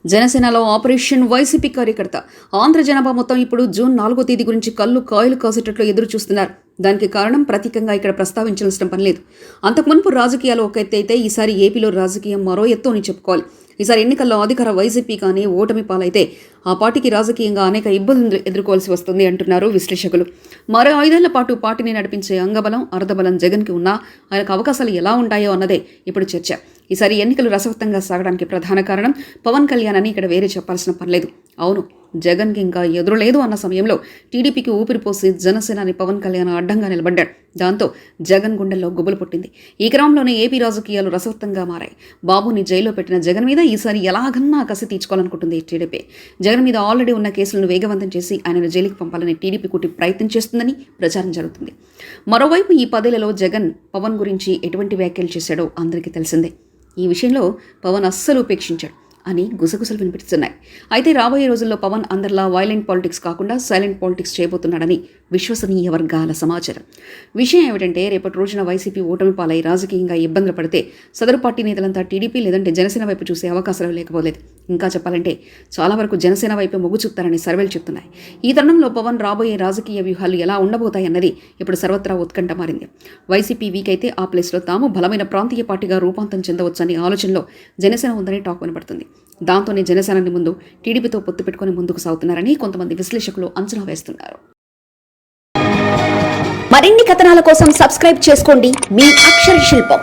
జనసేనలో operation YCP కార్యకర్త ఆంధ్ర జనాభా మొత్తం ఇప్పుడు జూన్ 4వ తేదీ గురించి కళ్ళు కాయలు కాసేటట్లు ఎదురు చూస్తున్నారు. దానికి కారణం ప్రతీకంగా ఇక్కడ ప్రస్తావించాల్సిన పని లేదు. అంతకు మునుపు రాజకీయాలు ఒక ఎత్తు అయితే ఈసారి ఏపీలో రాజకీయం మరో ఎత్తు అని చెప్పుకోవాలి. ఈసారి ఎన్నికల్లో అధికార వైసీపీ కానీ ఓటమి పాలైతే ఆ పార్టీకి రాజకీయంగా అనేక ఇబ్బందులు ఎదుర్కోవాల్సి వస్తుంది అంటున్నారు విశ్లేషకులు. మరో 5 ఏళ్ల పాటు పార్టీని నడిపించే అంగబలం అర్ధబలం జగన్కి ఉన్నా ఆయనకు అవకాశాలు ఎలా ఉంటాయో అన్నదే ఇప్పుడు చర్చ. ఈసారి ఎన్నికలు రసవత్తంగా సాగడానికి ప్రధాన కారణం పవన్ కళ్యాణ్ అని ఇక్కడ వేరే చెప్పాల్సిన పనిలేదు. అవును, జగన్కి ఇంకా ఎదురులేదు అన్న సమయంలో టీడీపీకి ఊపిరిపోసి జనసేనాని పవన్ కళ్యాణ్ అడ్డంగా నిలబడ్డాడు. దాంతో జగన్ గుండెల్లో గుబులు పుట్టింది. ఈ క్రమంలోనే ఏపీ రాజకీయాలు రసవత్తంగా మారాయి. బాబుని జైల్లో పెట్టిన జగన్ మీద ఈసారి ఎలాగన్నా కసి తీర్చుకోవాలనుకుంటుంది టీడీపీ. జగన్ మీద ఆల్రెడీ ఉన్న కేసులను వేగవంతం చేసి ఆయనను జైలుకి పంపాలని టీడీపీ కుట్టి ప్రయత్నం చేస్తుందని ప్రచారం జరుగుతుంది. మరోవైపు ఈ 10 ఏళ్లలో జగన్ పవన్ గురించి ఎటువంటి వ్యాఖ్యలు చేశాడో అందరికీ తెలిసిందే. ఈ విషయంలో పవన్ అస్సలు ఉపేక్షించాడు అని గుసగుసలు వినిపిస్తున్నాయి. అయితే రాబోయే రోజుల్లో పవన్ అందరిలా వైలెంట్ పాలిటిక్స్ కాకుండా సైలెంట్ పాలిటిక్స్ చేయబోతున్నాడని విశ్వసనీయ వర్గాల సమాచారం. విషయం ఏమిటంటే రేపటి రోజున వైసీపీ ఓటమి పాలై రాజకీయంగా ఇబ్బందులు పడితే సదరు పార్టీ నేతలంతా టీడీపీ లేదంటే జనసేన వైపు చూసే అవకాశాలు లేకపోలేదు. ఇంకా చెప్పాలంటే చాలా వరకు జనసేన వైపు మొగ్గు చూపుతారని సర్వేలు చెప్తున్నాయి. ఈ తరుణంలో పవన్ రాబోయే రాజకీయ వ్యూహాలు ఎలా ఉండబోతాయన్నది ఇప్పుడు సర్వత్రా ఉత్కంఠ మారింది. వైసీపీ వీక్ అయితే ఆ ప్లేస్లో తాము బలమైన ప్రాంతీయ పార్టీగా రూపాంతరం చెందవచ్చనే ఆలోచనలో జనసేన ఉందని టాక్ వినపడుతుంది. దాంతోనే జనసేనని ముందు టీడీపీతో పొత్తు పెట్టుకుని ముందుకు సాగుతున్నారని కొంతమంది విశ్లేషకులు అంచనా వేస్తున్నారు. మరిన్ని కథనాల కోసం సబ్స్క్రైబ్ చేసుకోండి మీ అక్షర శిల్పం.